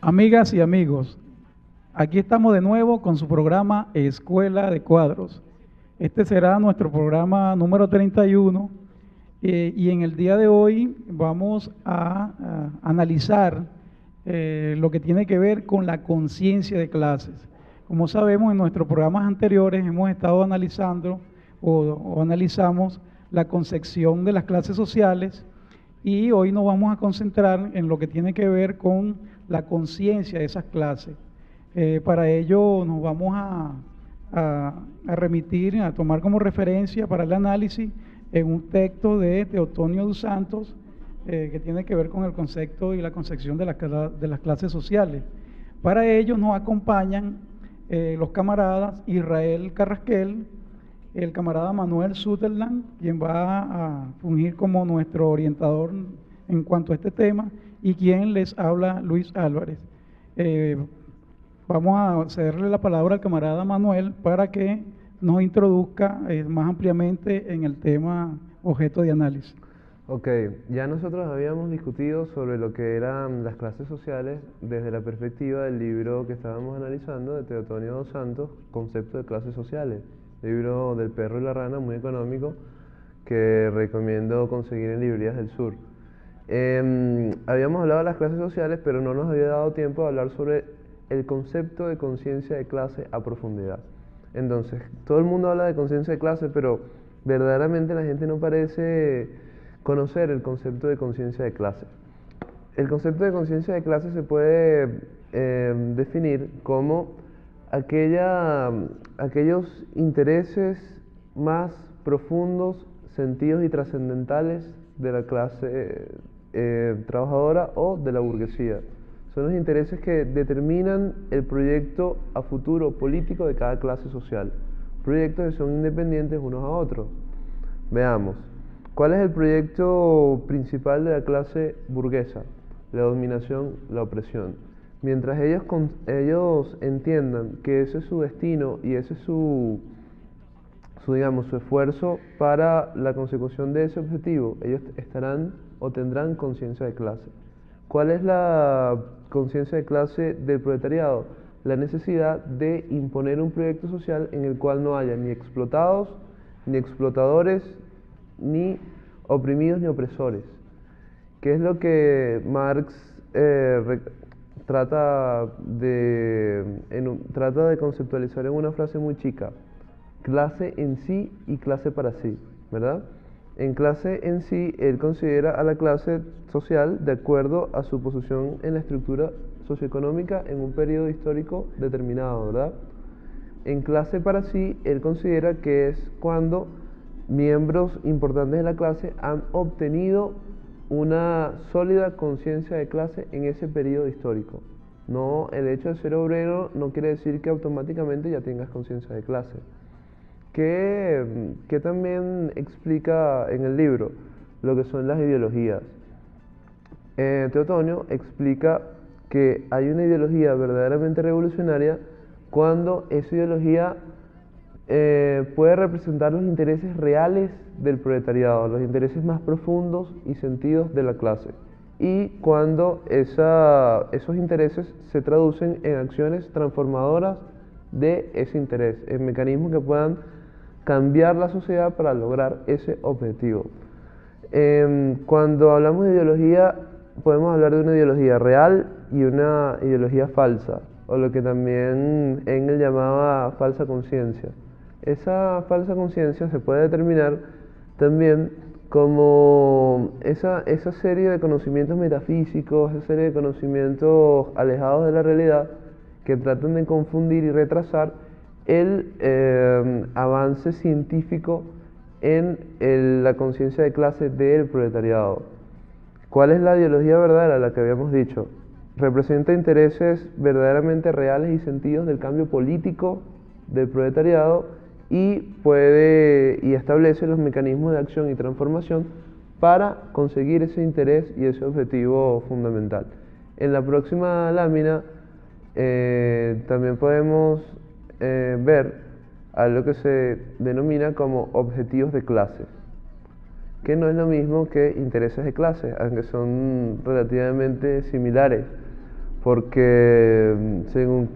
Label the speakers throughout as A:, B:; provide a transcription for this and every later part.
A: Amigas y amigos, aquí estamos de nuevo con su programa Escuela de Cuadros. Este será nuestro programa número 31 y en el día de hoy vamos a analizar lo que tiene que ver con la conciencia de clases. Como sabemos, en nuestros programas anteriores hemos estado analizando o analizamos la concepción de las clases sociales y hoy nos vamos a concentrar en lo que tiene que ver con la conciencia de esas clases. Para ello nos vamos a remitir, a tomar como referencia para el análisis en un texto de Teotonio dos Santos que tiene que ver con el concepto y la concepción de las clases sociales. Para ello nos acompañan los camaradas Israel Carrasquel, el camarada Manuel Sutherland, quien va a fungir como nuestro orientador en cuanto a este tema, y quien les habla, Luis Álvarez. Vamos a cederle la palabra al camarada Manuel para que nos introduzca más ampliamente en el tema objeto de análisis.
B: Ok, ya nosotros habíamos discutido sobre lo que eran las clases sociales desde la perspectiva del libro que estábamos analizando de Teotonio dos Santos, Concepto de Clases Sociales, libro del perro y la rana, muy económico, que recomiendo conseguir en librerías del sur. Habíamos hablado de las clases sociales, pero no nos había dado tiempo de hablar sobre el concepto de conciencia de clase a profundidad. Entonces, todo el mundo habla de conciencia de clase, pero verdaderamente la gente no parece conocer el concepto de conciencia de clase. El concepto de conciencia de clase se puede definir como aquellos intereses más profundos, sentidos y trascendentales de la clase trabajadora o de la burguesía. Son los intereses que determinan el proyecto a futuro político de cada clase social. Proyectos que son independientes unos a otros. Veamos, ¿cuál es el proyecto principal de la clase burguesa? La dominación, la opresión. Mientras ellos entiendan que ese es su destino y ese es su esfuerzo para la consecución de ese objetivo, ellos estarán o tendrán conciencia de clase. ¿Cuál es la conciencia de clase del proletariado? La necesidad de imponer un proyecto social en el cual no haya ni explotados, ni explotadores, ni oprimidos ni opresores. ¿Qué es lo que Marx trata de conceptualizar en una frase muy chica? Clase en sí y clase para sí, ¿verdad? En clase en sí, él considera a la clase social de acuerdo a su posición en la estructura socioeconómica en un periodo histórico determinado, ¿verdad? En clase para sí, él considera que es cuando miembros importantes de la clase han obtenido una sólida conciencia de clase en ese periodo histórico. No, el hecho de ser obrero no quiere decir que automáticamente ya tengas conciencia de clase. Que también explica en el libro lo que son las ideologías. Teotonio explica que hay una ideología verdaderamente revolucionaria cuando esa ideología puede representar los intereses reales del proletariado, los intereses más profundos y sentidos de la clase, y cuando esos intereses se traducen en acciones transformadoras de ese interés, en mecanismos que puedan cambiar la sociedad para lograr ese objetivo. Cuando hablamos de ideología, podemos hablar de una ideología real y una ideología falsa, o lo que también Engels llamaba falsa conciencia. Esa falsa conciencia se puede determinar también como esa serie de conocimientos metafísicos, esa serie de conocimientos alejados de la realidad que tratan de confundir y retrasar el avance científico en la conciencia de clase del proletariado. ¿Cuál es la ideología verdadera? La que habíamos dicho. Representa intereses verdaderamente reales y sentidos del cambio político del proletariado y establece los mecanismos de acción y transformación para conseguir ese interés y ese objetivo fundamental. En la próxima lámina también podemos ver algo que se denomina como objetivos de clase, que no es lo mismo que intereses de clase, aunque son relativamente similares. porque según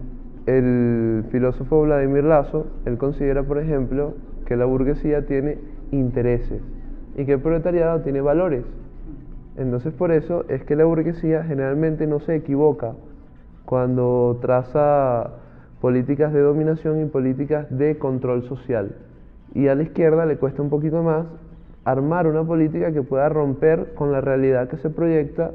B: el filósofo Vladimir Lazo, él considera, por ejemplo, que la burguesía tiene intereses y que el proletariado tiene valores. Entonces por eso es que la burguesía generalmente no se equivoca cuando traza políticas de dominación y políticas de control social. Y a la izquierda le cuesta un poquito más armar una política que pueda romper con la realidad que se proyecta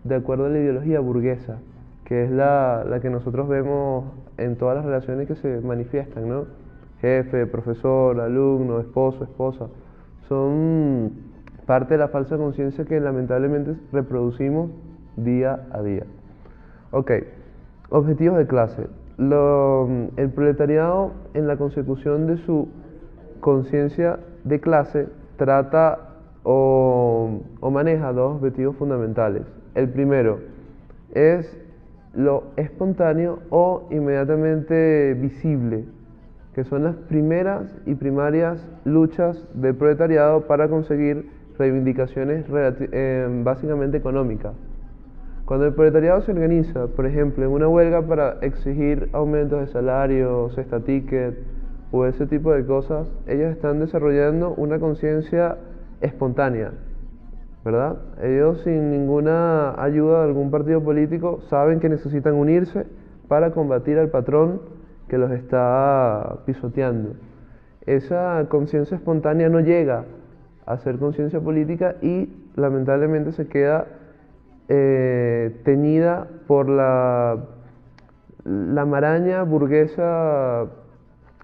B: de acuerdo a la ideología burguesa, que es la que nosotros vemos en todas las relaciones que se manifiestan, ¿no? Jefe, profesor, alumno, esposo, esposa. Son parte de la falsa conciencia que lamentablemente reproducimos día a día. Ok, objetivos de clase. El proletariado, en la consecución de su conciencia de clase, trata o maneja dos objetivos fundamentales. El primero es lo espontáneo o inmediatamente visible, que son las primeras y primarias luchas del proletariado para conseguir reivindicaciones básicamente económicas. Cuando el proletariado se organiza, por ejemplo, en una huelga para exigir aumentos de salario, cesta ticket o ese tipo de cosas, ellos están desarrollando una conciencia espontánea, ¿verdad? Ellos, sin ninguna ayuda de algún partido político, saben que necesitan unirse para combatir al patrón que los está pisoteando. Esa conciencia espontánea no llega a ser conciencia política y lamentablemente se queda teñida por la maraña burguesa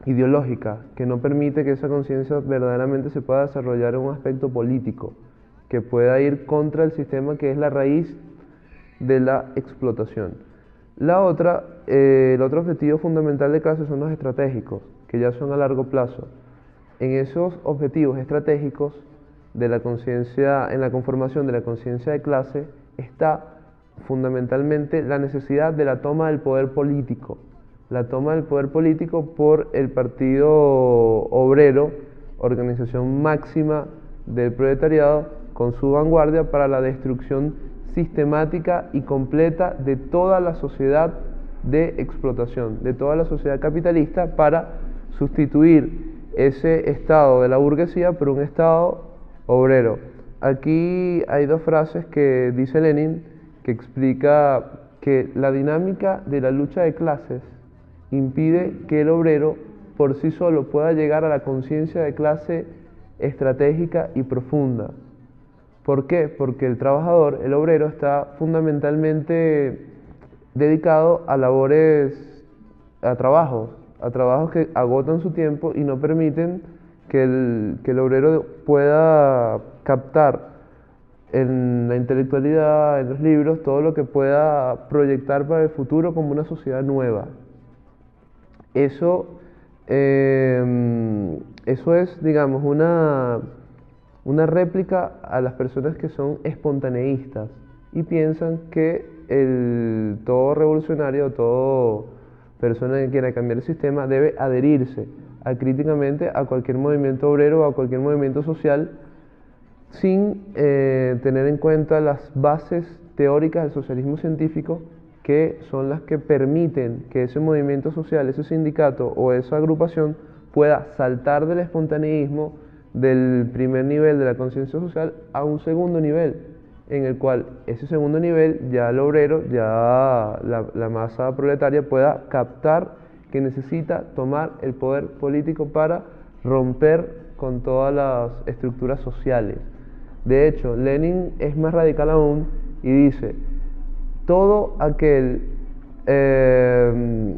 B: ideológica, que no permite que esa conciencia verdaderamente se pueda desarrollar en un aspecto político, que pueda ir contra el sistema que es la raíz de la explotación. El otro objetivo fundamental de clase son los estratégicos, que ya son a largo plazo. En esos objetivos estratégicos de la conciencia, en la conformación de la conciencia de clase, está fundamentalmente la necesidad de la toma del poder político. La toma del poder político por el Partido Obrero, organización máxima del proletariado, con su vanguardia para la destrucción sistemática y completa de toda la sociedad de explotación, de toda la sociedad capitalista, para sustituir ese estado de la burguesía por un estado obrero. Aquí hay dos frases que dice Lenin que explica que la dinámica de la lucha de clases impide que el obrero por sí solo pueda llegar a la conciencia de clase estratégica y profunda. ¿Por qué? Porque el trabajador, el obrero, está fundamentalmente dedicado a a trabajos que agotan su tiempo y no permiten que el obrero pueda captar en la intelectualidad, en los libros, todo lo que pueda proyectar para el futuro como una sociedad nueva. Eso es, digamos, una réplica a las personas que son espontaneístas y piensan que todo revolucionario, todo persona que quiera cambiar el sistema debe adherirse críticamente a cualquier movimiento obrero o a cualquier movimiento social sin tener en cuenta las bases teóricas del socialismo científico, que son las que permiten que ese movimiento social, ese sindicato o esa agrupación pueda saltar del espontaneísmo del primer nivel de la conciencia social a un segundo nivel, en el cual ese segundo nivel ya el obrero, ya la masa proletaria pueda captar que necesita tomar el poder político para romper con todas las estructuras sociales. De hecho, Lenin es más radical aún y dice: todo aquel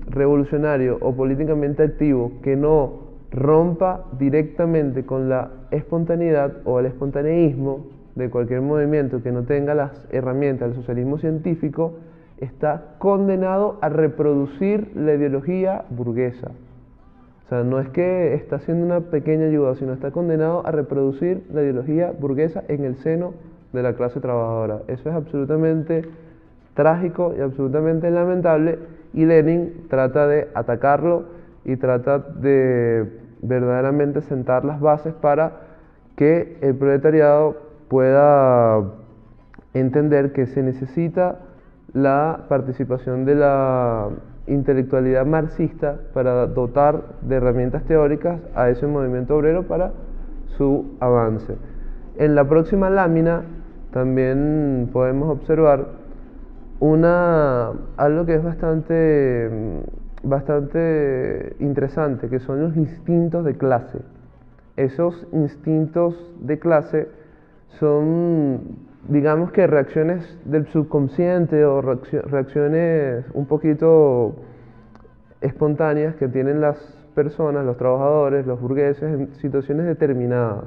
B: revolucionario o políticamente activo que no rompa directamente con la espontaneidad o el espontaneísmo de cualquier movimiento que no tenga las herramientas del socialismo científico, está condenado a reproducir la ideología burguesa. O sea, no es que está haciendo una pequeña ayuda, sino está condenado a reproducir la ideología burguesa en el seno de la clase trabajadora. Eso es absolutamente trágico y absolutamente lamentable, y Lenin trata de atacarlo y trata de verdaderamente sentar las bases para que el proletariado pueda entender que se necesita la participación de la intelectualidad marxista para dotar de herramientas teóricas a ese movimiento obrero para su avance. En la próxima lámina también podemos observar algo que es bastante interesante, que son los instintos de clase. Esos instintos de clase son, digamos que reacciones del subconsciente o reacciones un poquito espontáneas que tienen las personas, los trabajadores, los burgueses en situaciones determinadas.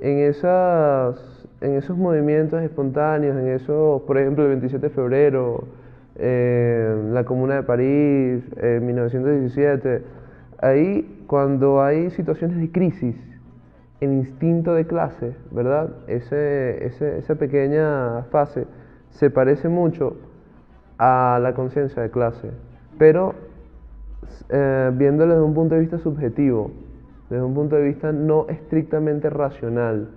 B: En esos movimientos espontáneos, por ejemplo, el 27 de febrero, la Comuna de París, 1917, ahí cuando hay situaciones de crisis, el instinto de clase, ¿verdad? Esa pequeña fase se parece mucho a la conciencia de clase, pero viéndolo desde un punto de vista subjetivo, desde un punto de vista no estrictamente racional.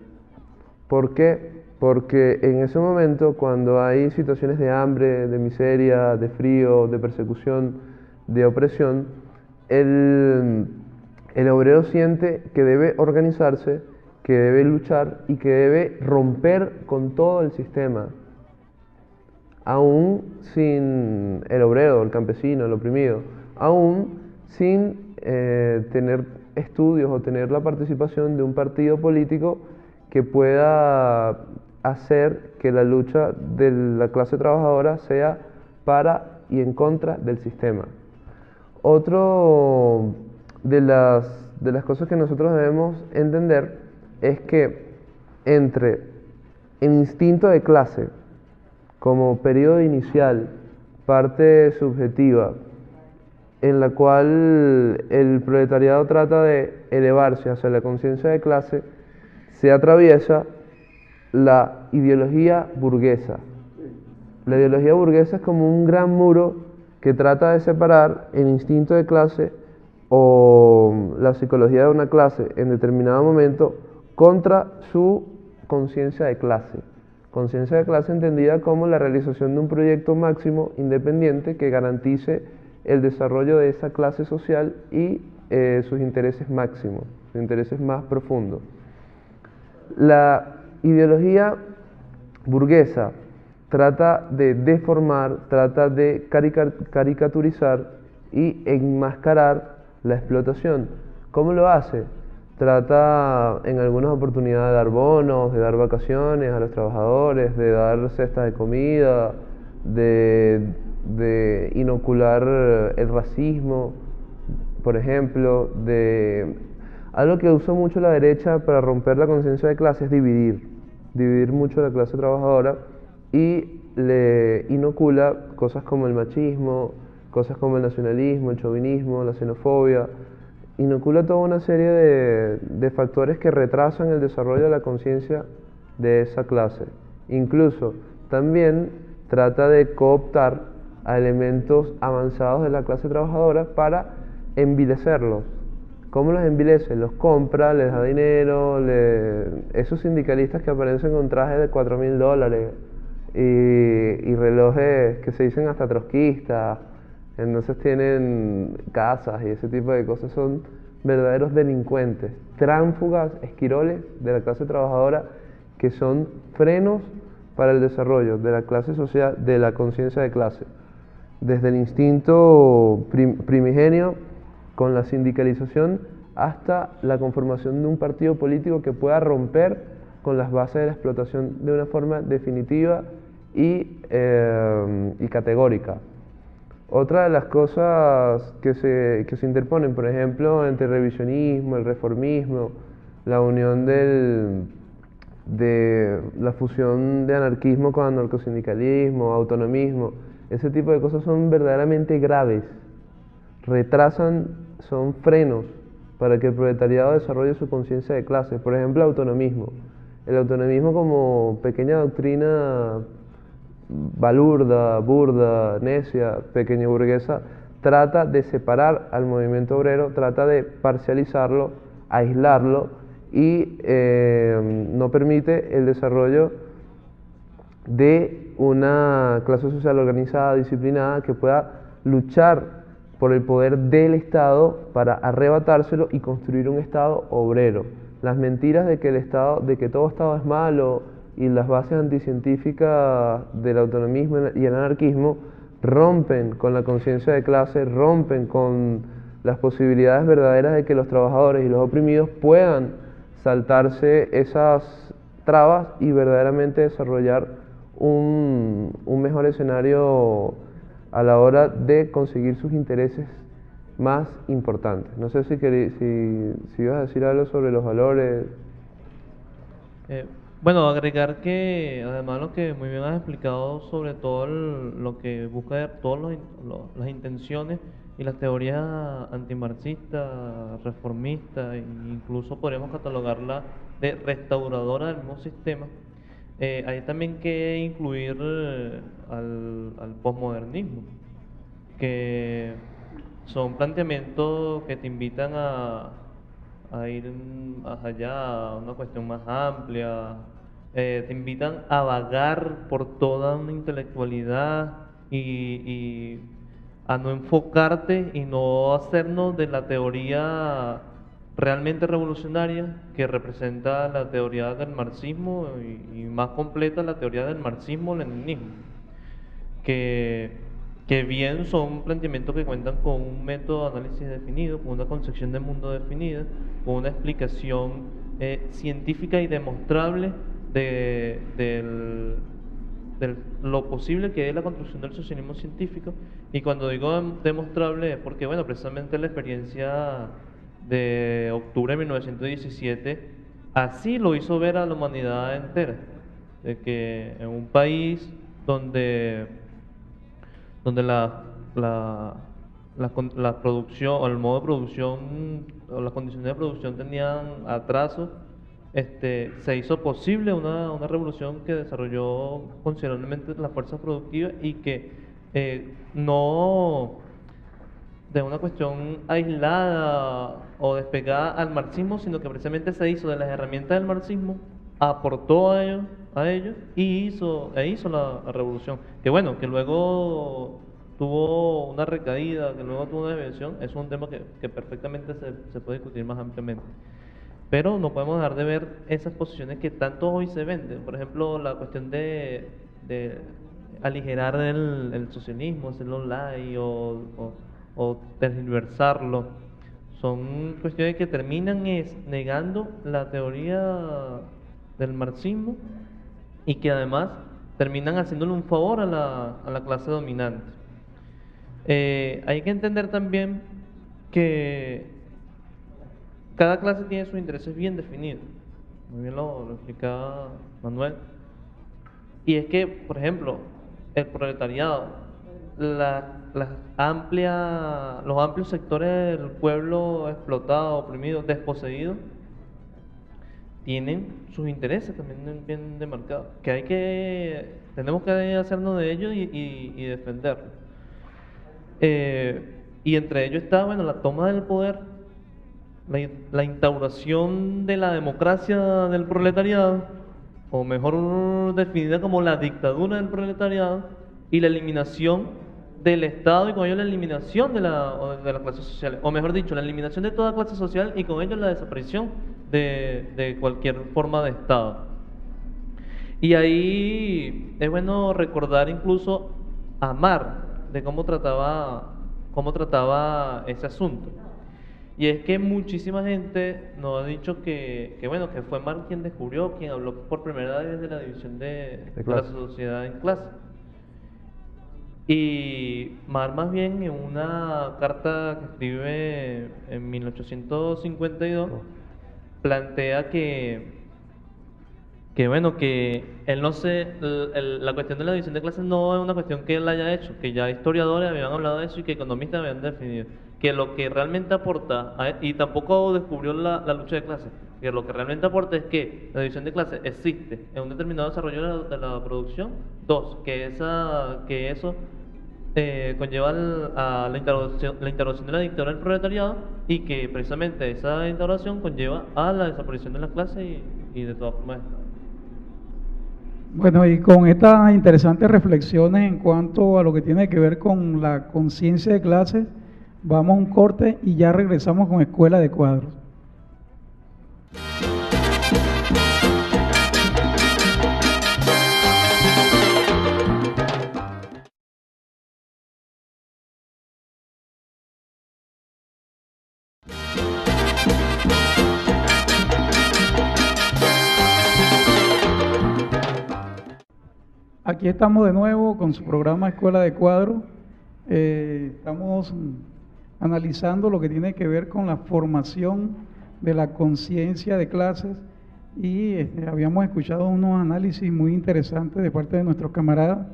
B: ¿Por qué? Porque en ese momento, cuando hay situaciones de hambre, de miseria, de frío, de persecución, de opresión, el obrero siente que debe organizarse, que debe luchar y que debe romper con todo el sistema, aún sin el obrero, el campesino, el oprimido, aún sin tener estudios o tener la participación de un partido político que pueda hacer que la lucha de la clase trabajadora sea para y en contra del sistema. Otro de las cosas que nosotros debemos entender es que entre el instinto de clase como periodo inicial, parte subjetiva, en la cual el proletariado trata de elevarse hacia la conciencia de clase, se atraviesa la ideología burguesa. La ideología burguesa es como un gran muro que trata de separar el instinto de clase o la psicología de una clase en determinado momento contra su conciencia de clase. Conciencia de clase entendida como la realización de un proyecto máximo independiente que garantice el desarrollo de esa clase social y sus intereses máximos, sus intereses más profundos. La ideología burguesa trata de deformar, trata de caricaturizar y enmascarar la explotación. ¿Cómo lo hace? Trata en algunas oportunidades de dar bonos, de dar vacaciones a los trabajadores, de dar cestas de comida, de inocular el racismo, por ejemplo, algo que usa mucho la derecha para romper la conciencia de clase es dividir mucho a la clase trabajadora y le inocula cosas como el machismo, cosas como el nacionalismo, el chauvinismo, la xenofobia, inocula toda una serie de factores que retrasan el desarrollo de la conciencia de esa clase. Incluso también trata de cooptar a elementos avanzados de la clase trabajadora para envilecerlos. ¿Cómo los envilece? Los compra, les da dinero, esos sindicalistas que aparecen con trajes de $4.000 y relojes que se dicen hasta trotskistas, entonces tienen casas y ese tipo de cosas, son verdaderos delincuentes, tránsfugas, esquiroles de la clase trabajadora que son frenos para el desarrollo de la clase social, de la conciencia de clase, desde el instinto primigenio con la sindicalización hasta la conformación de un partido político que pueda romper con las bases de la explotación de una forma definitiva y categórica. Otra de las cosas que se interponen, por ejemplo, entre el revisionismo, el reformismo, la unión de la fusión de anarquismo con anarcosindicalismo, autonomismo, ese tipo de cosas son verdaderamente graves, retrasan, son frenos para que el proletariado desarrolle su conciencia de clase. Por ejemplo, autonomismo. El autonomismo como pequeña doctrina balurda, burda, necia, pequeña burguesa, trata de separar al movimiento obrero, trata de parcializarlo, aislarlo y no permite el desarrollo de una clase social organizada, disciplinada, que pueda luchar por el poder del Estado para arrebatárselo y construir un Estado obrero. Las mentiras de que el Estado, de que todo Estado es malo y las bases anticientíficas del autonomismo y el anarquismo rompen con la conciencia de clase, rompen con las posibilidades verdaderas de que los trabajadores y los oprimidos puedan saltarse esas trabas y verdaderamente desarrollar un mejor escenario a la hora de conseguir sus intereses más importantes. No sé si ibas a decir algo sobre los valores.
C: Bueno, agregar que además lo que muy bien has explicado sobre todo lo que busca, todas las intenciones y las teorías antimarxistas, reformistas, e incluso podríamos catalogarla de restauradora del mismo sistema. Hay también que incluir al posmodernismo, que son planteamientos que te invitan a ir más allá, a una cuestión más amplia, te invitan a vagar por toda una intelectualidad y a no enfocarte y no hacernos de la teoría realmente revolucionaria que representa la teoría del marxismo y más completa la teoría del marxismo-leninismo, que bien son planteamientos que cuentan con un método de análisis definido, con una concepción del mundo definida, con una explicación científica y demostrable de lo posible que es la construcción del socialismo científico. Y cuando digo demostrable es porque, bueno, precisamente la experiencia de octubre de 1917 así lo hizo ver a la humanidad entera, de que en un país donde la producción o el modo de producción o las condiciones de producción tenían atrasos, se hizo posible una revolución que desarrolló considerablemente las fuerzas productivas y que no de una cuestión aislada o despegada al marxismo, sino que precisamente se hizo de las herramientas del marxismo, aportó a ellos y hizo la revolución. Que bueno, que luego tuvo una recaída, que luego tuvo una desviación, es un tema que perfectamente se puede discutir más ampliamente. Pero no podemos dejar de ver esas posiciones que tanto hoy se venden. Por ejemplo, la cuestión de aligerar el socialismo, hacerlo light o tergiversarlo. Son cuestiones que terminan negando la teoría del marxismo y que además terminan haciéndole un favor a la clase dominante. Hay que entender también que cada clase tiene sus intereses bien definidos. Muy bien lo explicaba Manuel. Y es que, por ejemplo, el proletariado, los amplios sectores del pueblo explotado, oprimido, desposeído, tienen sus intereses también bien demarcados, que tenemos que hacernos de ellos y defenderlos. Y entre ellos está, bueno, la toma del poder, la instauración de la democracia del proletariado, o mejor definida como la dictadura del proletariado, y la eliminación del Estado y con ello la eliminación de las clases sociales, o mejor dicho, la eliminación de toda clase social y con ello la desaparición de cualquier forma de Estado. Y ahí es bueno recordar incluso a Marx de cómo trataba ese asunto. Y es que muchísima gente nos ha dicho que bueno, que fue Marx quien descubrió, quien habló por primera vez de la división de la sociedad en clases. Y Marx más bien en una carta que escribe en 1852 plantea que bueno, que él no la cuestión de la división de clases no es una cuestión que él haya hecho, que ya historiadores habían hablado de eso y que economistas habían definido, que lo que realmente aporta, y tampoco descubrió la lucha de clases, que lo que realmente aporta es que la división de clases existe en un determinado desarrollo de la producción. Dos, que eso conlleva a la instauración de la dictadura del proletariado y que precisamente esa instauración conlleva a la desaparición de las clases y de todas formas.
A: Bueno, y con estas interesantes reflexiones en cuanto a lo que tiene que ver con la conciencia de clase, vamos a un corte y ya regresamos con Escuela de Cuadros. Aquí estamos de nuevo con su programa Escuela de Cuadros. Estamos analizando lo que tiene que ver con la formación de la conciencia de clases y habíamos escuchado unos análisis muy interesantes de parte de nuestros camaradas.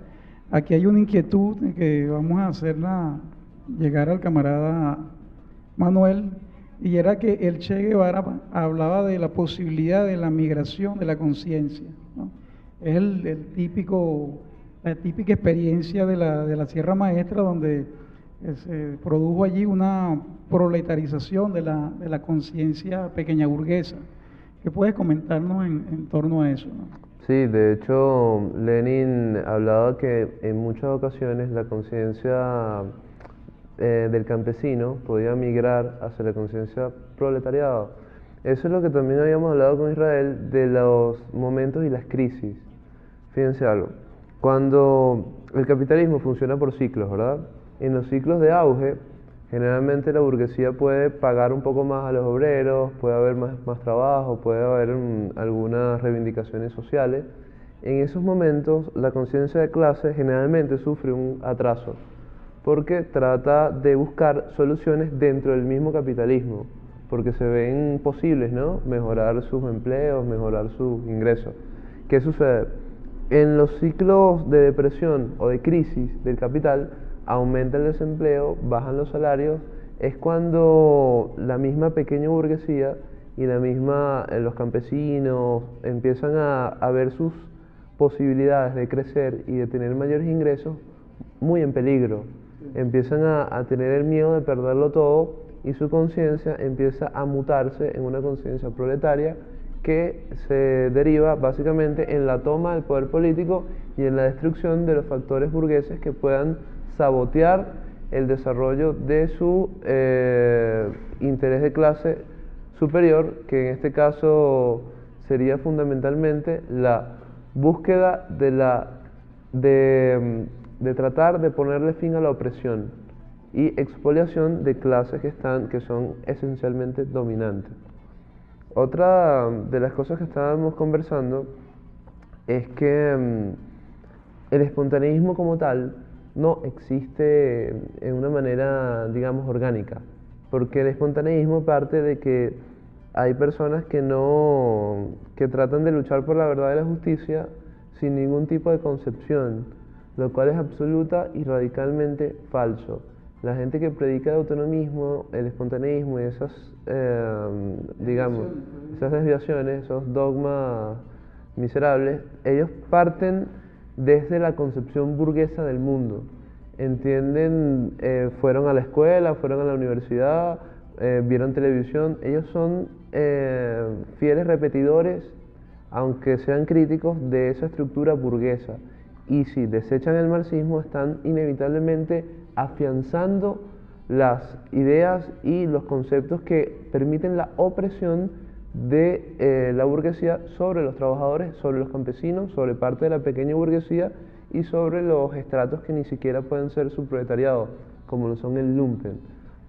A: Aquí hay una inquietud que vamos a hacerla llegar al camarada Manuel, y era que el Che Guevara hablaba de la posibilidad de la migración de la conciencia, ¿no? Es la típica experiencia de la Sierra Maestra, donde se produjo allí una proletarización de la conciencia pequeña burguesa. ¿Qué puedes comentarnos en torno a eso, no?
B: Sí, de hecho, Lenin hablaba que en muchas ocasiones la conciencia del campesino podía migrar hacia la conciencia proletariado. Eso es lo que también habíamos hablado con Israel de los momentos y las crisis. Fíjense algo, cuando el capitalismo funciona por ciclos, ¿verdad? En los ciclos de auge, generalmente la burguesía puede pagar un poco más a los obreros, puede haber más trabajo, puede haber algunas reivindicaciones sociales. En esos momentos, la conciencia de clase generalmente sufre un atraso, porque trata de buscar soluciones dentro del mismo capitalismo, porque se ven posibles, ¿no? Mejorar sus empleos, mejorar sus ingresos. ¿Qué sucede? En los ciclos de depresión o de crisis del capital, aumenta el desempleo, bajan los salarios, es cuando la misma pequeña burguesía y los campesinos empiezan a ver sus posibilidades de crecer y de tener mayores ingresos muy en peligro. Empiezan a tener el miedo de perderlo todo y su conciencia empieza a mutarse en una conciencia proletaria que se deriva básicamente en la toma del poder político y en la destrucción de los factores burgueses que puedan sabotear el desarrollo de su interés de clase superior, que en este caso sería fundamentalmente la búsqueda de tratar de ponerle fin a la opresión y expoliación de clases que son esencialmente dominantes. Otra de las cosas que estábamos conversando es que el espontaneísmo como tal no existe en una manera, digamos, orgánica, porque el espontaneísmo parte de que hay personas que tratan de luchar por la verdad y la justicia sin ningún tipo de concepción, lo cual es absoluta y radicalmente falso. La gente que predica el autonomismo, el espontaneísmo y esas desviaciones, esos dogmas miserables, ellos parten desde la concepción burguesa del mundo. Entienden, fueron a la escuela, fueron a la universidad, vieron televisión. Ellos son fieles repetidores, aunque sean críticos, de esa estructura burguesa. Y si desechan el marxismo, están inevitablemente afianzando las ideas y los conceptos que permiten la opresión de la burguesía sobre los trabajadores, sobre los campesinos, sobre parte de la pequeña burguesía y sobre los estratos que ni siquiera pueden ser su proletariado, como lo son el lumpen.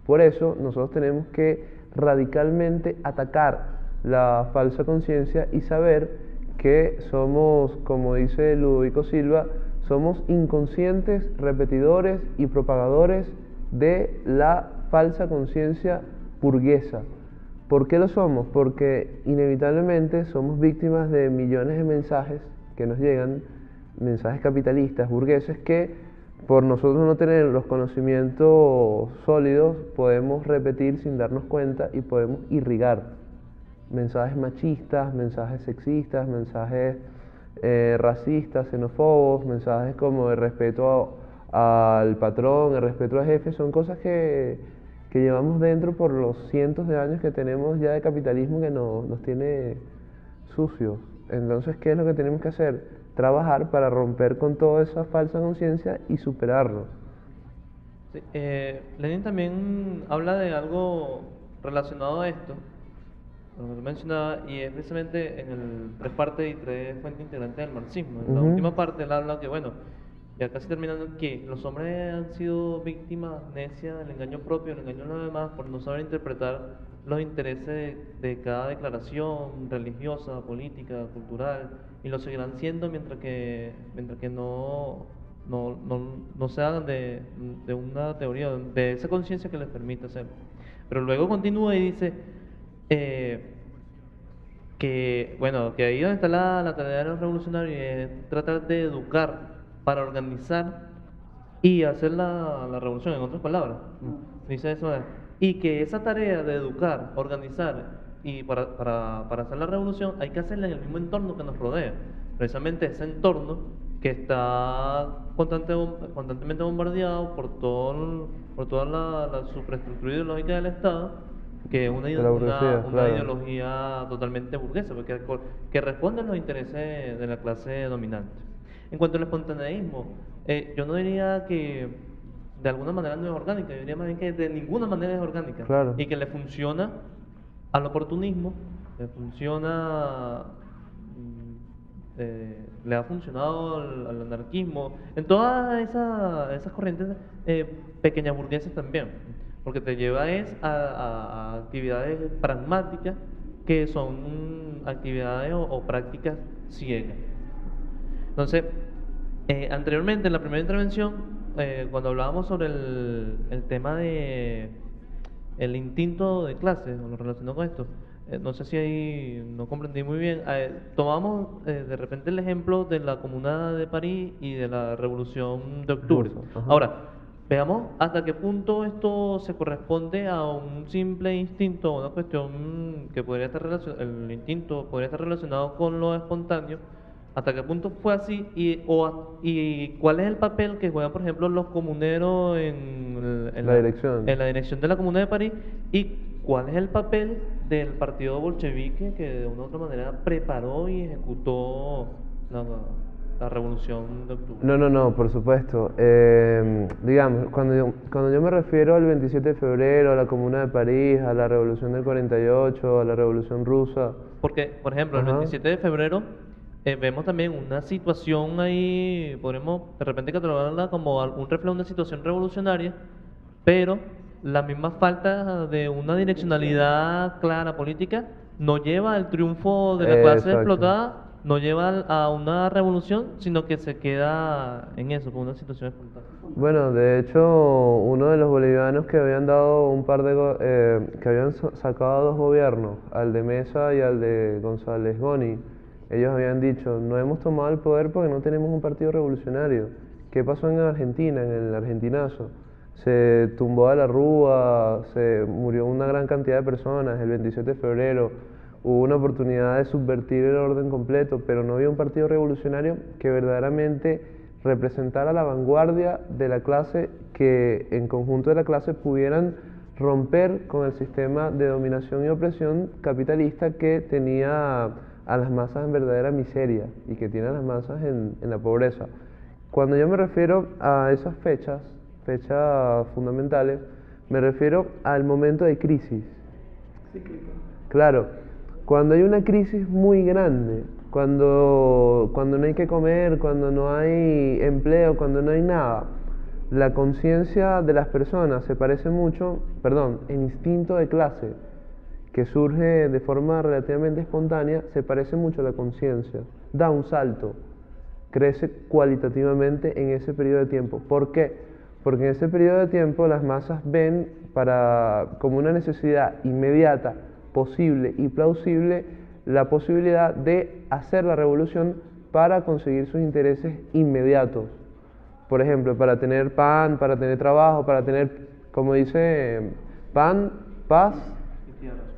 B: Por eso nosotros tenemos que radicalmente atacar la falsa conciencia y saber que somos, como dice Ludovico Silva, somos inconscientes, repetidores y propagadores de la falsa conciencia burguesa. ¿Por qué lo somos? Porque inevitablemente somos víctimas de millones de mensajes que nos llegan, mensajes capitalistas, burgueses, que por nosotros no tener los conocimientos sólidos podemos repetir sin darnos cuenta y podemos irrigar. Mensajes machistas, mensajes sexistas, mensajes racistas, xenófobos, mensajes como el respeto al patrón, el respeto al jefe, son cosas que llevamos dentro por los cientos de años que tenemos ya de capitalismo que nos tiene sucios. Entonces, ¿qué es lo que tenemos que hacer? trabajar para romper con toda esa falsa conciencia y superarlo.
C: Sí, Lenin también habla de algo relacionado a esto, lo que mencionaba, y es precisamente en el tres partes y tres fuentes integrantes del marxismo. En la última parte él habla que, bueno, ya casi terminando, que los hombres han sido víctimas necias del engaño propio, del engaño de los demás, por no saber interpretar los intereses de cada declaración religiosa, política, cultural, y lo seguirán siendo mientras que no se hagan de una teoría, de esa conciencia que les permite hacerlo. Pero luego continúa y dice que, bueno, que ahí donde está la tarea de los revolucionarios es tratar de educar para organizar y hacer la revolución, en otras palabras. Dice de esa manera. Y que esa tarea de educar, organizar y para hacer la revolución hay que hacerla en el mismo entorno que nos rodea. Precisamente ese entorno que está constantemente bombardeado por toda la superestructura ideológica del Estado, que es una ideología totalmente burguesa, porque que responde a los intereses de la clase dominante. En cuanto al espontaneísmo, yo no diría que de alguna manera no es orgánica, yo diría más bien que de ninguna manera es orgánica,
B: Claro.
C: y que le funciona al oportunismo, le funciona, le ha funcionado al anarquismo, en todas esas corrientes pequeñas burguesas también, porque te lleva a actividades pragmáticas que son actividades o prácticas ciegas. Entonces, anteriormente en la primera intervención, cuando hablábamos sobre el tema de el instinto de clase, o lo relacionado con esto, no sé si ahí no comprendí muy bien, tomamos de repente el ejemplo de la Comuna de París y de la Revolución de Octubre. Ahora, veamos hasta qué punto esto se corresponde a un simple instinto, una cuestión que podría estar el instinto podría estar relacionado con lo espontáneo. ¿Hasta qué punto fue así? ¿Y cuál es el papel que juegan, por ejemplo, los comuneros en la dirección de la Comuna de París? ¿Y cuál es el papel del partido bolchevique que de una u otra manera preparó y ejecutó la Revolución de Octubre?
B: No, por supuesto. Digamos, cuando yo me refiero al 27 de febrero, a la Comuna de París, a la Revolución del 48, a la Revolución Rusa...
C: Porque, por ejemplo, el 27 de febrero... vemos también una situación ahí, podemos de repente catalogarla como un reflejo de una situación revolucionaria, pero la misma falta de una direccionalidad clara política no lleva al triunfo de la clase explotada, no lleva a una revolución, sino que se queda en eso, con una situación explotada.
B: Bueno, de hecho, uno de los bolivianos que habían dado que habían sacado dos gobiernos, al de Mesa y al de González Goni, ellos habían dicho, no hemos tomado el poder porque no tenemos un partido revolucionario. ¿Qué pasó en Argentina, en el argentinazo? Se tumbó a la Rúa, se murió una gran cantidad de personas el 27 de febrero, hubo una oportunidad de subvertir el orden completo, pero no había un partido revolucionario que verdaderamente representara la vanguardia de la clase, que en conjunto de la clase pudieran romper con el sistema de dominación y opresión capitalista que tenía a las masas en verdadera miseria y que tiene a las masas en la pobreza. Cuando yo me refiero a esas fechas fundamentales, me refiero al momento de crisis. Claro, cuando hay una crisis muy grande, cuando no hay que comer, cuando no hay empleo, cuando no hay nada, la conciencia de las personas se parece mucho, el instinto de clase, que surge de forma relativamente espontánea, se parece mucho a la conciencia, da un salto, crece cualitativamente en ese periodo de tiempo. ¿Por qué? Porque en ese periodo de tiempo las masas ven como una necesidad inmediata, posible y plausible, la posibilidad de hacer la revolución para conseguir sus intereses inmediatos. Por ejemplo, para tener pan, para tener trabajo, para tener, como dice, pan, paz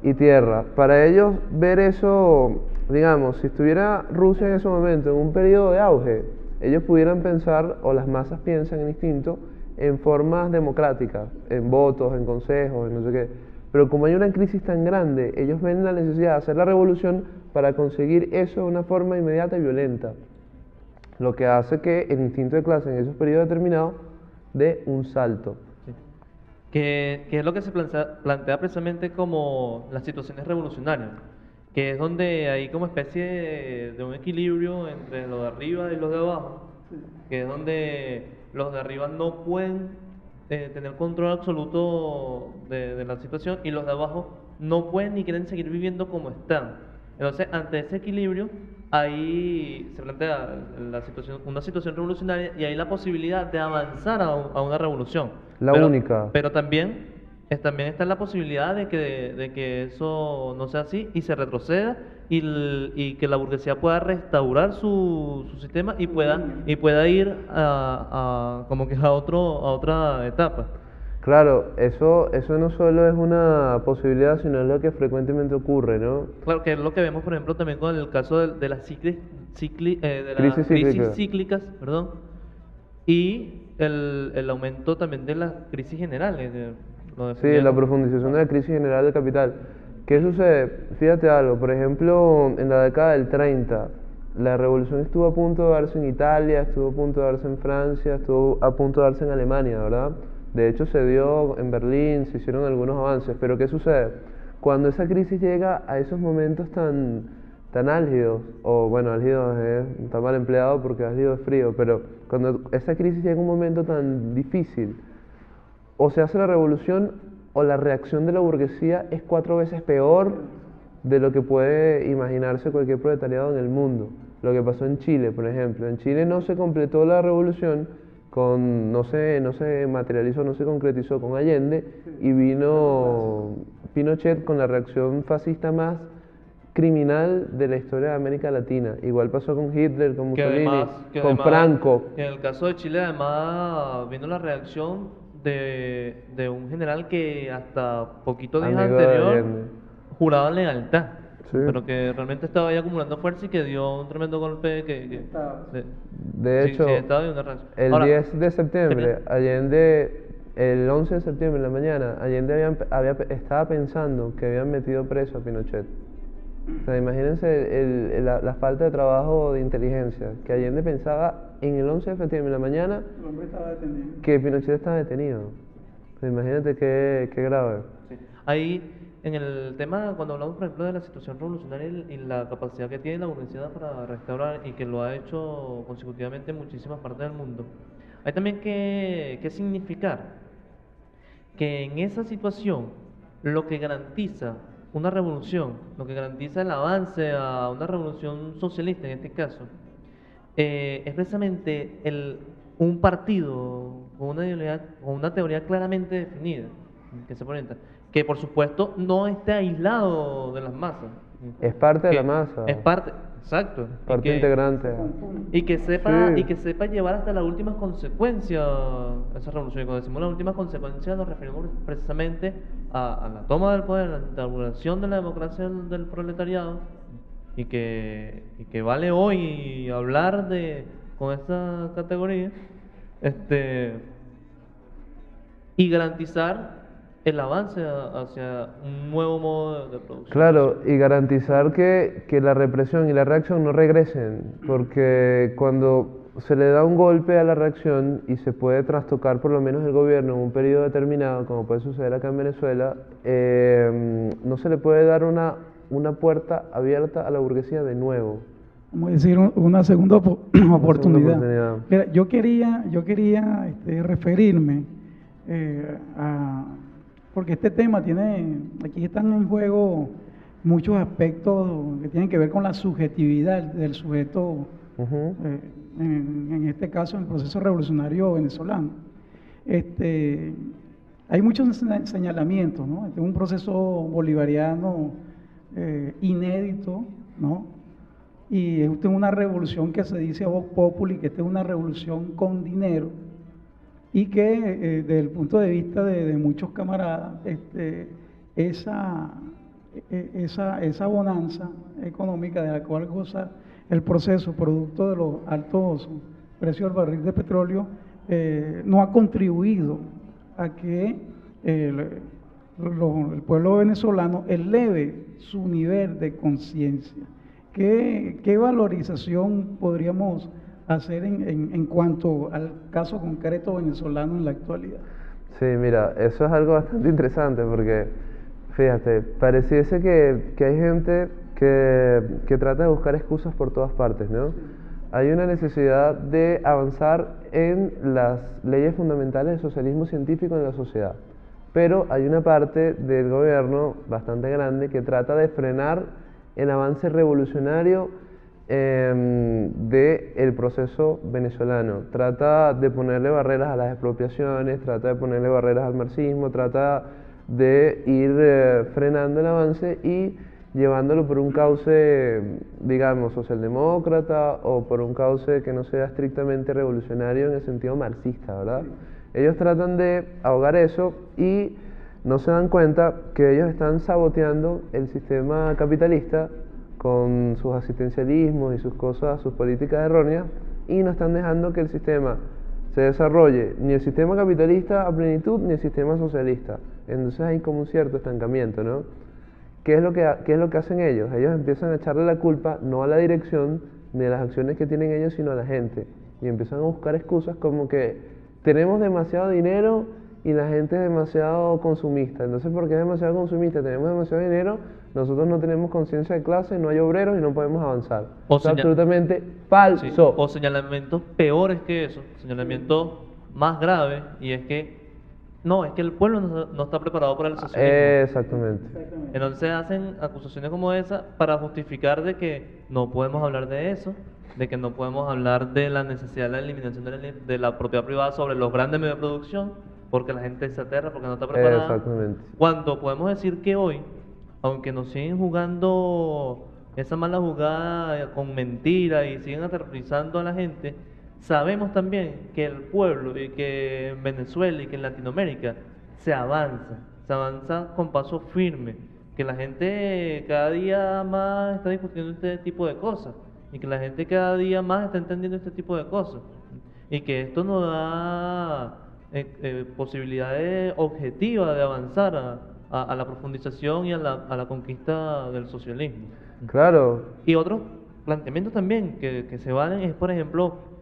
B: y tierra. Para ellos ver eso, digamos, si estuviera Rusia en ese momento en un periodo de auge, ellos pudieran pensar, o las masas piensan en instinto, en formas democráticas, en votos, en consejos, en no sé qué. Pero como hay una crisis tan grande, ellos ven la necesidad de hacer la revolución para conseguir eso de una forma inmediata y violenta. lo que hace que el instinto de clase en esos periodos determinados dé un salto.
C: Sí. Que es lo que se plantea precisamente como las situaciones revolucionarias, que es donde hay como especie de un equilibrio entre los de arriba y los de abajo, que es donde los de arriba no pueden tener control absoluto de la situación y los de abajo no pueden ni quieren seguir viviendo como están. Entonces, ante ese equilibrio, ahí se plantea una situación revolucionaria y hay la posibilidad de avanzar a una revolución.
B: La
C: Pero-
B: única.
C: Pero también está la posibilidad de que eso no sea así y se retroceda y que la burguesía pueda restaurar su sistema y pueda ir como que a otra etapa.
B: Claro, eso no solo es una posibilidad, sino es lo que frecuentemente ocurre, ¿no?
C: Claro, que es lo que vemos, por ejemplo, también con el caso de las
B: Crisis cíclicas.
C: cíclicas, perdón, y el aumento también de las crisis generales. Lo
B: Sí,
C: defendían.
B: la profundización de la crisis general del capital. ¿Qué sucede? Fíjate algo, por ejemplo, en la década del 30, la revolución estuvo a punto de darse en Italia, estuvo a punto de darse en Francia, estuvo a punto de darse en Alemania, ¿verdad? De hecho, se dio en Berlín, se hicieron algunos avances, pero ¿qué sucede? Cuando esa crisis llega a esos momentos tan álgidos, o bueno, álgidos está mal empleado porque álgido es frío, pero cuando esa crisis llega a un momento tan difícil, o se hace la revolución o la reacción de la burguesía es 4 veces peor de lo que puede imaginarse cualquier proletariado en el mundo. Lo que pasó en Chile, por ejemplo. En Chile no se completó la revolución, no se materializó, no se concretizó con Allende, y vino Pinochet con la reacción fascista más criminal de la historia de América Latina. Igual pasó con Hitler, con Mussolini, con Franco.
C: En el caso de Chile, además, vino la reacción de un general que hasta poquito días
B: Amigo de
C: anterior
B: Allende.
C: juraba lealtad,
B: Sí.
C: pero que realmente estaba ahí acumulando fuerza y que dio un tremendo golpe
B: De hecho,
C: estaba viendo una reacción.
B: el
C: Ahora,
B: 10 de septiembre,
C: termina.
B: Allende, el 11 de septiembre en la mañana, Allende estaba pensando que habían metido preso a Pinochet. O sea, imagínense la falta de trabajo de inteligencia, que Allende pensaba en el 11 de septiembre en la mañana
A: El hombre estaba detenido.
B: que Pinochet estaba detenido. O sea, imagínate qué grave.
C: Sí. Ahí, en el tema, cuando hablamos, por ejemplo, de la situación revolucionaria y la capacidad que tiene la burguesía para restaurar y que lo ha hecho consecutivamente en muchísimas partes del mundo, hay también que significar que en esa situación lo que garantiza una revolución, lo que garantiza el avance a una revolución socialista en este caso, es precisamente un partido con una ideología, con una teoría claramente definida, que se presenta, que por supuesto no esté aislado de las masas.
B: Es parte de
C: Que
B: la masa,
C: Es parte, exacto.
B: parte integrante.
C: Y que sepa,
B: Sí.
C: y que sepa llevar hasta las últimas consecuencias esa revolución. Y cuando decimos las últimas consecuencias nos referimos precisamente a la toma del poder, a la instauración de la democracia del proletariado, y que vale hoy hablar con esta categoría, y garantizar el avance hacia un nuevo modo de producción.
B: Claro, y garantizar que la represión y la reacción no regresen, porque cuando se le da un golpe a la reacción y se puede trastocar por lo menos el gobierno en un periodo determinado, como puede suceder acá en Venezuela, no se le puede dar una puerta abierta a la burguesía de nuevo.
A: Vamos a decir, una segunda oportunidad.
B: oportunidad.
A: Mira, yo quería referirme porque este tema aquí están en juego muchos aspectos que tienen que ver con la subjetividad del sujeto,
B: Ujú.
A: en este caso en el proceso revolucionario venezolano. Hay muchos señalamientos, ¿no? Este es un proceso bolivariano inédito, ¿no? Y esta es una revolución que se dice a vox populi, que esta es una revolución con dinero, y que desde el punto de vista de muchos camaradas, esa bonanza económica de la cual goza el proceso, producto de los altos precios del barril de petróleo, no ha contribuido a que el pueblo venezolano eleve su nivel de conciencia. ¿Qué valorización podríamos hacer en cuanto al caso concreto venezolano en la actualidad?
B: Sí, mira, eso es algo bastante interesante porque, fíjate, pareciese que hay gente que trata de buscar excusas por todas partes, ¿no? Hay una necesidad de avanzar en las leyes fundamentales del socialismo científico en la sociedad, pero hay una parte del gobierno bastante grande que trata de frenar el avance revolucionario del proceso venezolano. Trata de ponerle barreras a las expropiaciones, trata de ponerle barreras al marxismo, trata de ir frenando el avance y llevándolo por un cauce, digamos, socialdemócrata o por un cauce que no sea estrictamente revolucionario en el sentido marxista, ¿verdad? Ellos tratan de ahogar eso y no se dan cuenta que ellos están saboteando el sistema capitalista con sus asistencialismos y sus cosas, sus políticas erróneas, y no están dejando que el sistema se desarrolle, ni el sistema capitalista a plenitud, ni el sistema socialista. Entonces hay como un cierto estancamiento, ¿no? ¿Qué es lo que hacen ellos? Ellos empiezan a echarle la culpa no a la dirección de las acciones que tienen ellos, sino a la gente. Y empiezan a buscar excusas como que tenemos demasiado dinero y la gente es demasiado consumista. Entonces, porque es demasiado consumista, tenemos demasiado dinero, nosotros no tenemos conciencia de clase, no hay obreros y no podemos avanzar. Es absolutamente falso.
C: Sí, o señalamientos peores que eso, señalamientos más graves, y es que no, es que el pueblo no está preparado para el socialismo.
B: Exactamente.
C: Entonces hacen acusaciones como esa para justificar de que no podemos hablar de eso, de que no podemos hablar de la necesidad de la eliminación de la propiedad privada sobre los grandes medios de producción, porque la gente se aterra, porque no está preparada.
B: Exactamente.
C: Cuando podemos decir que hoy, aunque nos siguen jugando esa mala jugada con mentiras y siguen aterrorizando a la gente, sabemos también que el pueblo y que en Venezuela y que en Latinoamérica se avanza con paso firme, que la gente cada día más está discutiendo este tipo de cosas y que la gente cada día más está entendiendo este tipo de cosas y que esto nos da posibilidades objetivas de avanzar a la profundización y a la conquista del socialismo.
B: Claro.
C: Y otros planteamientos también que se valen es, por ejemplo,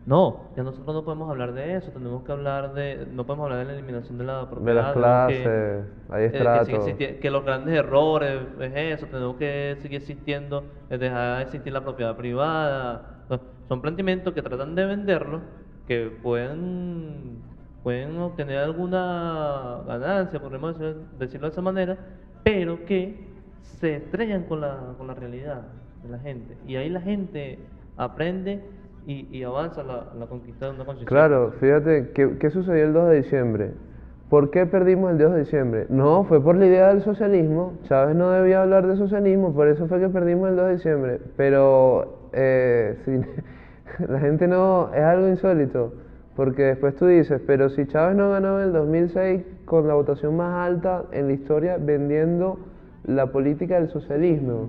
C: no, ya nosotros no podemos hablar de eso, tenemos que hablar no podemos hablar de la eliminación de la propiedad.
B: De las clases, hay estratos.
C: Que los grandes errores es eso, tenemos que seguir existiendo, dejar de existir la propiedad privada. Son planteamientos que tratan de venderlo, que pueden obtener alguna ganancia, podemos decirlo de esa manera, pero que se estrellan con la realidad de la gente. Y ahí la gente aprende y avanza la conquista de una conciencia.
B: Claro, fíjate, ¿qué sucedió el 2 de diciembre? ¿Por qué perdimos el 2 de diciembre? No, fue por la idea del socialismo. Chávez no debía hablar de socialismo, por eso fue que perdimos el 2 de diciembre. Pero si, la gente no, es algo insólito, porque después tú dices, pero si Chávez no ganó en el 2006 con la votación más alta en la historia vendiendo la política del socialismo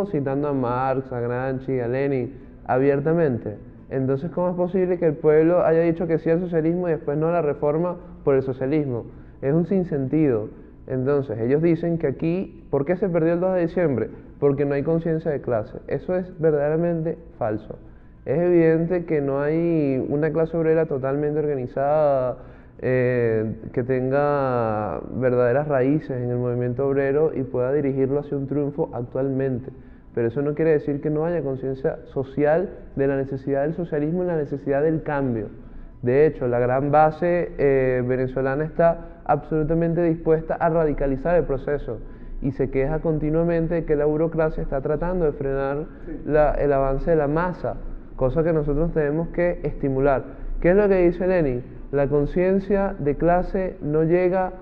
B: citando a Marx, a Gramsci, a Lenin, abiertamente. Entonces, ¿cómo es posible que el pueblo haya dicho que sí al socialismo y después no a la reforma por el socialismo? Es un sinsentido. Entonces, ellos dicen que aquí, ¿por qué se perdió el 2 de diciembre? Porque no hay conciencia de clase. Eso es verdaderamente falso. Es evidente que no hay una clase obrera totalmente organizada, que tenga verdaderas raíces en el movimiento obrero y pueda dirigirlo hacia un triunfo actualmente. Pero eso no quiere decir que no haya conciencia social de la necesidad del socialismo y la necesidad del cambio. De hecho, la gran base venezolana está absolutamente dispuesta a radicalizar el proceso y se queja continuamente de que la burocracia está tratando de frenar el avance de la masa, cosa que nosotros tenemos que estimular. ¿Qué es lo que dice Lenin? La conciencia de clase no llega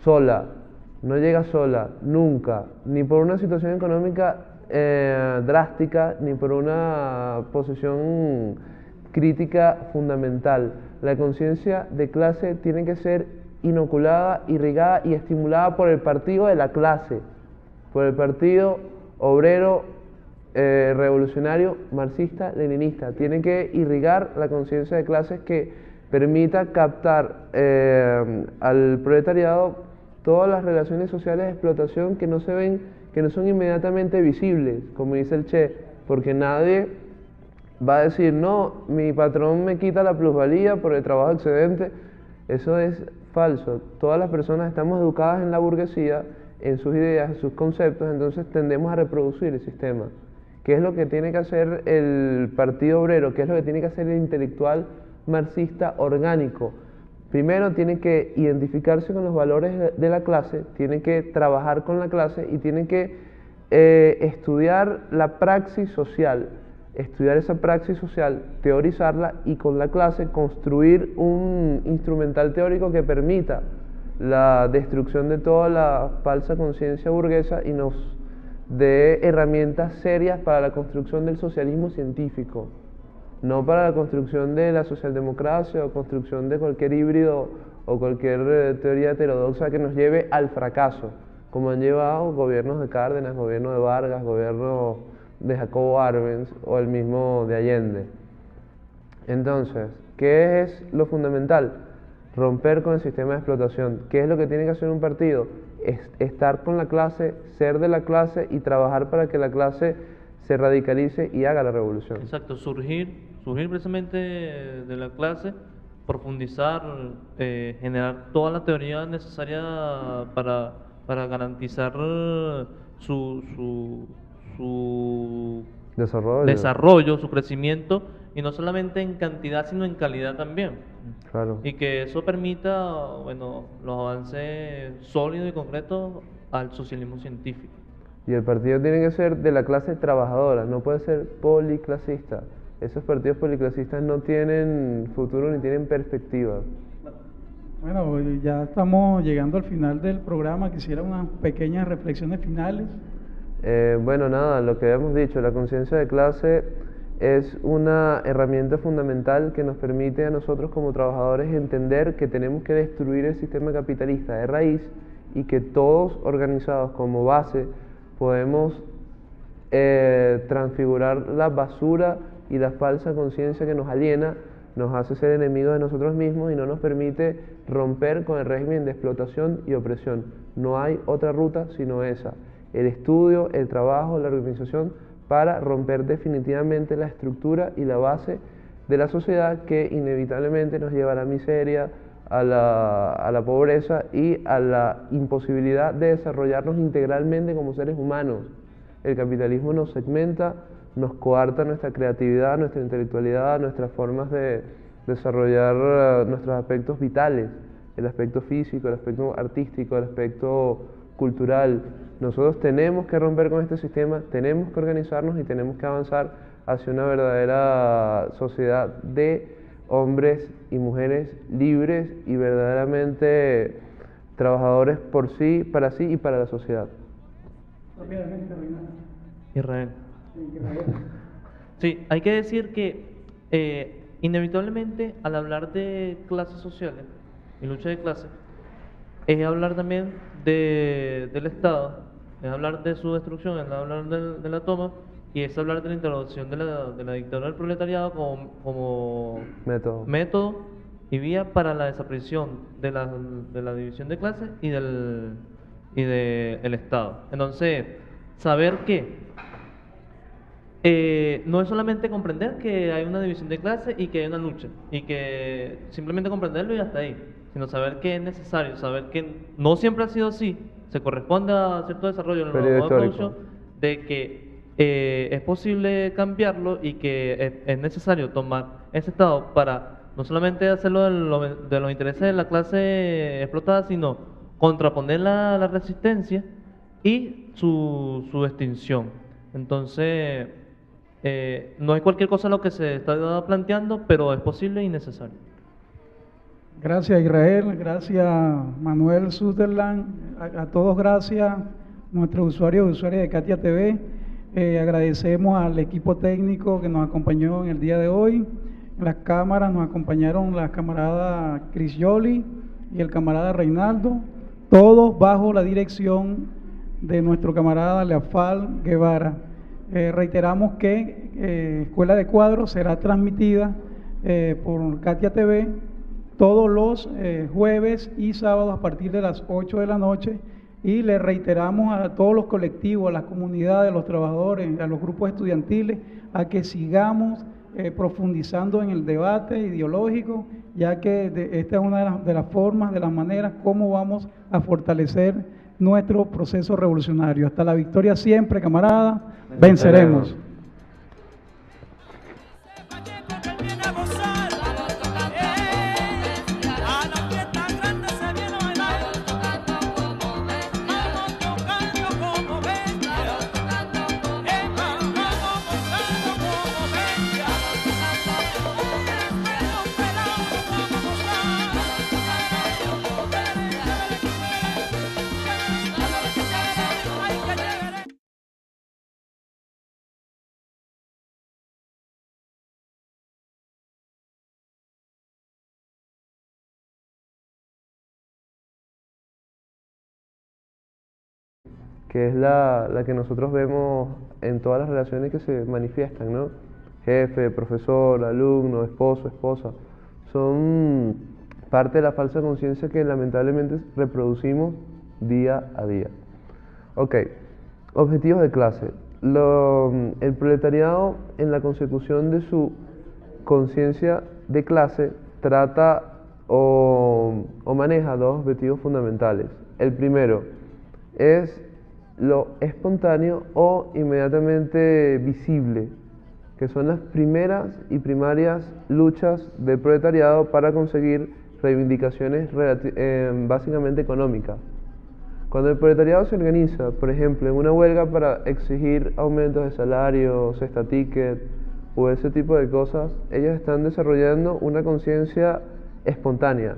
B: sola, nunca, ni por una situación económica drástica, ni por una posición crítica fundamental. La conciencia de clase tiene que ser inoculada, irrigada y estimulada por el partido de la clase, por el partido obrero revolucionario marxista leninista. Tiene que irrigar la conciencia de clases que permita captar al proletariado todas las relaciones sociales de explotación que no se ven, que no son inmediatamente visibles, como dice el Che, porque nadie va a decir, no, mi patrón me quita la plusvalía por el trabajo excedente. Eso es falso. Todas las personas estamos educadas en la burguesía, en sus ideas, en sus conceptos, entonces tendemos a reproducir el sistema. ¿Qué es lo que tiene que hacer el Partido Obrero? ¿Qué es lo que tiene que hacer el intelectual marxista orgánico? Primero tiene que identificarse con los valores de la clase, tiene que trabajar con la clase y tiene que estudiar la praxis social, estudiar esa praxis social, teorizarla y con la clase construir un instrumental teórico que permita la destrucción de toda la falsa conciencia burguesa y nos dé herramientas serias para la construcción del socialismo científico, no para la construcción de la socialdemocracia o construcción de cualquier híbrido o cualquier teoría heterodoxa que nos lleve al fracaso, como han llevado gobiernos de Cárdenas, gobierno de Vargas, gobierno de Jacobo Arbenz o el mismo de Allende. Entonces, ¿qué es lo fundamental? Romper con el sistema de explotación. ¿Qué es lo que tiene que hacer un partido? Estar con la clase, ser de la clase y trabajar para que la clase se radicalice y haga la revolución.
C: Exacto, surgir precisamente de la clase, profundizar, generar toda la teoría necesaria para garantizar su desarrollo, su crecimiento, y no solamente en cantidad sino en calidad también.
B: Claro.
C: Y que eso permita, bueno, los avances sólidos y concretos al socialismo científico.
B: Y el partido tiene que ser de la clase trabajadora, no puede ser policlasista. Esos partidos policlasistas no tienen futuro ni tienen perspectiva.
A: Bueno, ya estamos llegando al final del programa. Quisiera unas pequeñas reflexiones finales.
B: Bueno, nada, lo que hemos dicho, la conciencia de clase es una herramienta fundamental que nos permite a nosotros como trabajadores entender que tenemos que destruir el sistema capitalista de raíz y que todos organizados como base podemos transfigurar la basura y la falsa conciencia que nos aliena, nos hace ser enemigos de nosotros mismos y no nos permite romper con el régimen de explotación y opresión. No hay otra ruta sino esa: el estudio, el trabajo, la organización, para romper definitivamente la estructura y la base de la sociedad que inevitablemente nos lleva a la miseria, a la pobreza y a la imposibilidad de desarrollarnos integralmente como seres humanos. El capitalismo nos segmenta, nos coarta nuestra creatividad, nuestra intelectualidad, nuestras formas de desarrollar nuestros aspectos vitales, el aspecto físico, el aspecto artístico, el aspecto cultural. Nosotros tenemos que romper con este sistema, tenemos que organizarnos y tenemos que avanzar hacia una verdadera sociedad de hombres y mujeres libres y verdaderamente trabajadores por sí, para sí y para la sociedad.
C: Israel. Sí, hay que decir que inevitablemente al hablar de clases sociales y lucha de clases, es hablar también del Estado, es hablar de su destrucción, es hablar de la toma, y es hablar de la introducción de la dictadura del proletariado como método y vía para la desaparición de la división de clases y del Estado. Entonces, saber que no es solamente comprender que hay una división de clases y que hay una lucha, y que simplemente comprenderlo y hasta ahí, sino saber que es necesario, saber que no siempre ha sido así, se corresponde a cierto desarrollo en la nueva producción, de que es posible cambiarlo y que es necesario tomar ese estado para no solamente hacerlo de los intereses de la clase explotada, sino contraponer la resistencia y su extinción. Entonces, no es cualquier cosa lo que se está planteando, pero es posible y necesario.
A: Gracias, Israel, gracias, Manuel Sutherland, a todos gracias, nuestros usuarios y usuarias de Katia TV. Agradecemos al equipo técnico que nos acompañó en el día de hoy. En las cámaras nos acompañaron la camarada Cris Yoli y el camarada Reinaldo, todos bajo la dirección de nuestro camarada Leafal Guevara. Reiteramos que Escuela de Cuadros será transmitida por Katia TV todos los jueves y sábados a partir de las 8 de la noche, y le reiteramos a todos los colectivos, a las comunidades, a los trabajadores, a los grupos estudiantiles, a que sigamos profundizando en el debate ideológico, ya que esta es una de las formas, de las maneras como vamos a fortalecer nuestro proceso revolucionario. Hasta la victoria siempre, camarada, venceremos.
B: Que es la que nosotros vemos en todas las relaciones que se manifiestan, ¿no? Jefe, profesor, alumno, esposo, esposa. Son parte de la falsa conciencia que lamentablemente reproducimos día a día. Ok, objetivos de clase. El proletariado, en la consecución de su conciencia de clase, trata o maneja dos objetivos fundamentales. El primero es lo espontáneo o inmediatamente visible, que son las primeras y primarias luchas del proletariado para conseguir reivindicaciones básicamente económicas. Cuando el proletariado se organiza, por ejemplo, en una huelga para exigir aumentos de salario, cesta ticket o ese tipo de cosas, ellos están desarrollando una conciencia espontánea,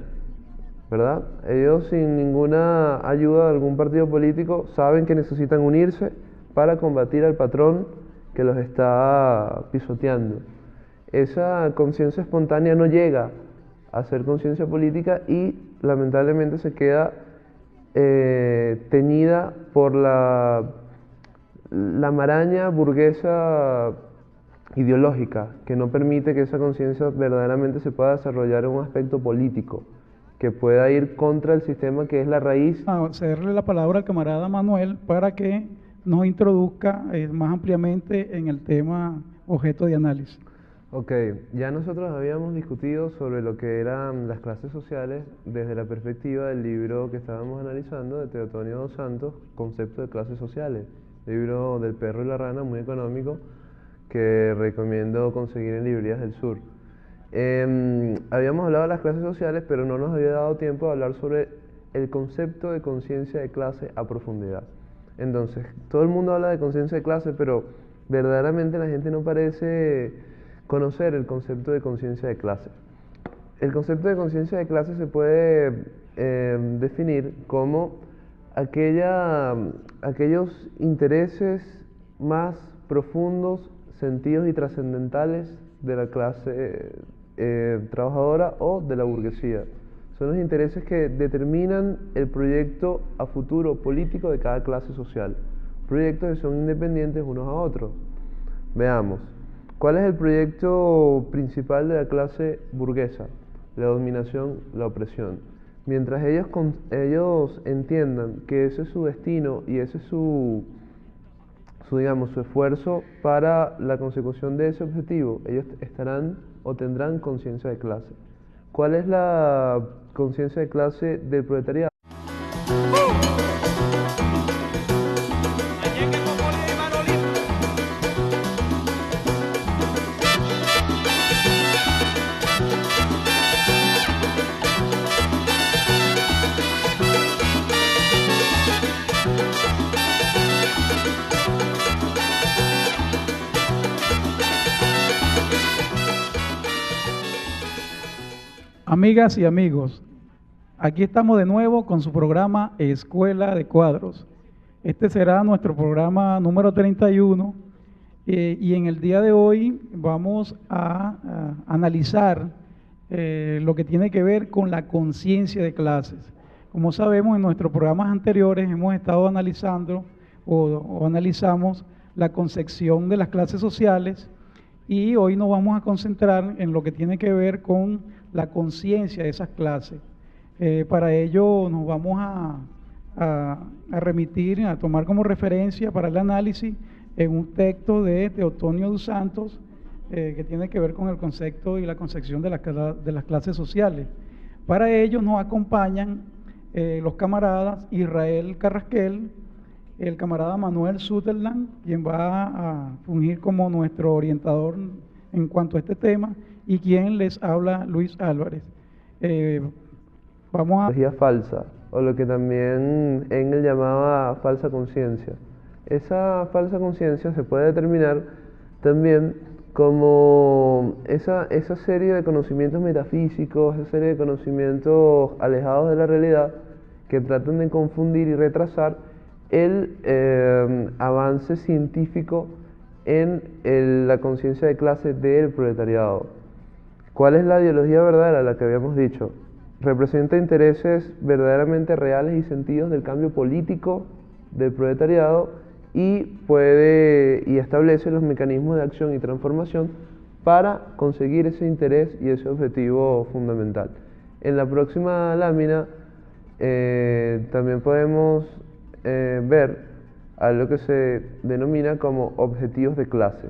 B: ¿verdad? Ellos, sin ninguna ayuda de algún partido político, saben que necesitan unirse para combatir al patrón que los está pisoteando. Esa conciencia espontánea no llega a ser conciencia política y lamentablemente se queda teñida por la maraña burguesa ideológica, que no permite que esa conciencia verdaderamente se pueda desarrollar en un aspecto político, que pueda ir contra el sistema que es la raíz.
A: Cederle la palabra al camarada Manuel para que nos introduzca más ampliamente en el tema objeto de análisis.
B: Ok, ya nosotros habíamos discutido sobre lo que eran las clases sociales desde la perspectiva del libro que estábamos analizando de Teotonio dos Santos, Concepto de clases sociales, libro del perro y la rana, muy económico, que recomiendo conseguir en librerías del sur. Habíamos hablado de las clases sociales, pero no nos había dado tiempo de hablar sobre el concepto de conciencia de clase a profundidad. Entonces, todo el mundo habla de conciencia de clase, pero verdaderamente la gente no parece conocer el concepto de conciencia de clase. El concepto de conciencia de clase se puede definir como aquellos intereses más profundos, sentidos y trascendentales de la clase trabajadora o de la burguesía. Son los intereses que determinan el proyecto a futuro político de cada clase social. Proyectos que son independientes unos a otros. Veamos. ¿Cuál es el proyecto principal de la clase burguesa? La dominación, la opresión. Mientras ellos entiendan que ese es su destino y ese es su esfuerzo para la consecución de ese objetivo, ellos estarán o tendrán conciencia de clase. ¿Cuál es la conciencia de clase del proletariado?
A: Amigas y amigos, aquí estamos de nuevo con su programa Escuela de Cuadros. Este será nuestro programa número 31 y en el día de hoy vamos a analizar lo que tiene que ver con la conciencia de clases. Como sabemos, en nuestros programas anteriores hemos estado analizando o analizamos la concepción de las clases sociales y hoy nos vamos a concentrar en lo que tiene que ver con la conciencia de esas clases. Para ello nos vamos a remitir, a tomar como referencia para el análisis en un texto de Teotonio dos Santos, que tiene que ver con el concepto y la concepción de de las clases sociales. Para ello nos acompañan los camaradas Israel Carrasquel, el camarada Manuel Sutherland, quien va a fungir como nuestro orientador en cuanto a este tema, y quien les habla, Luis Álvarez. Vamos a...
B: Ideología falsa, o lo que también Engel llamaba falsa conciencia. Esa falsa conciencia se puede determinar también como esa serie de conocimientos metafísicos, esa serie de conocimientos alejados de la realidad que tratan de confundir y retrasar el avance científico en la conciencia de clase del proletariado. ¿Cuál es la ideología verdadera? La que habíamos dicho. Representa intereses verdaderamente reales y sentidos del cambio político del proletariado y establece los mecanismos de acción y transformación para conseguir ese interés y ese objetivo fundamental. En la próxima lámina también podemos ver a lo que se denomina como objetivos de clase,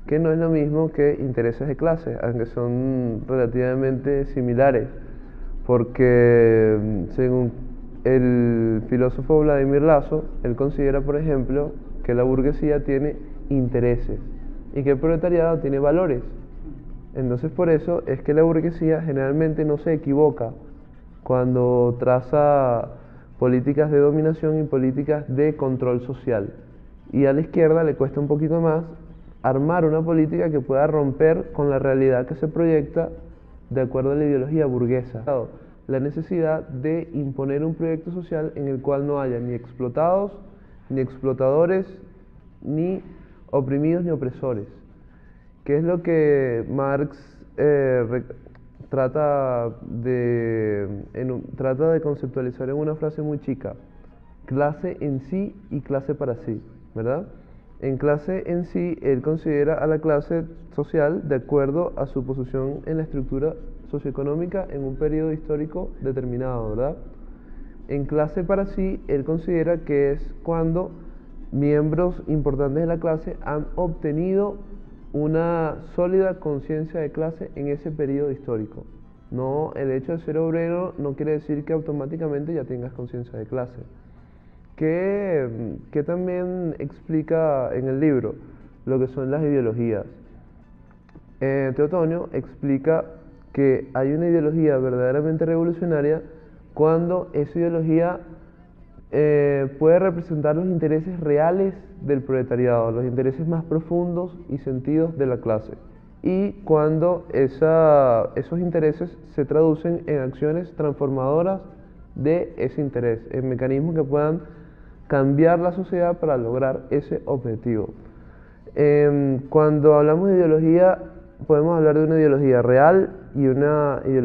B: que no es lo mismo que intereses de clase, aunque son relativamente similares, porque según el filósofo Vladimir Lazo, él considera, por ejemplo, que la burguesía tiene intereses y que el proletariado tiene valores. Entonces, por eso es que la burguesía generalmente no se equivoca cuando traza políticas de dominación y políticas de control social. Y a la izquierda le cuesta un poquito más armar una política que pueda romper con la realidad que se proyecta de acuerdo a la ideología burguesa. La necesidad de imponer un proyecto social en el cual no haya ni explotados, ni explotadores, ni oprimidos ni opresores. ¿Qué es lo que Marx trata de conceptualizar en una frase muy chica? Clase en sí y clase para sí, ¿verdad? En clase en sí, él considera a la clase social de acuerdo a su posición en la estructura socioeconómica en un periodo histórico determinado, ¿verdad? En clase para sí, él considera que es cuando miembros importantes de la clase han obtenido una sólida conciencia de clase en ese periodo histórico. No, el hecho de ser obrero no quiere decir que automáticamente ya tengas conciencia de clase. Que también explica en el libro lo que son las ideologías. Teotonio explica que hay una ideología verdaderamente revolucionaria cuando esa ideología puede representar los intereses reales del proletariado, los intereses más profundos y sentidos de la clase, y cuando esos intereses se traducen en acciones transformadoras de ese interés, en mecanismos que puedan cambiar la sociedad para lograr ese objetivo. Cuando hablamos de ideología, podemos hablar de una ideología real y una ideología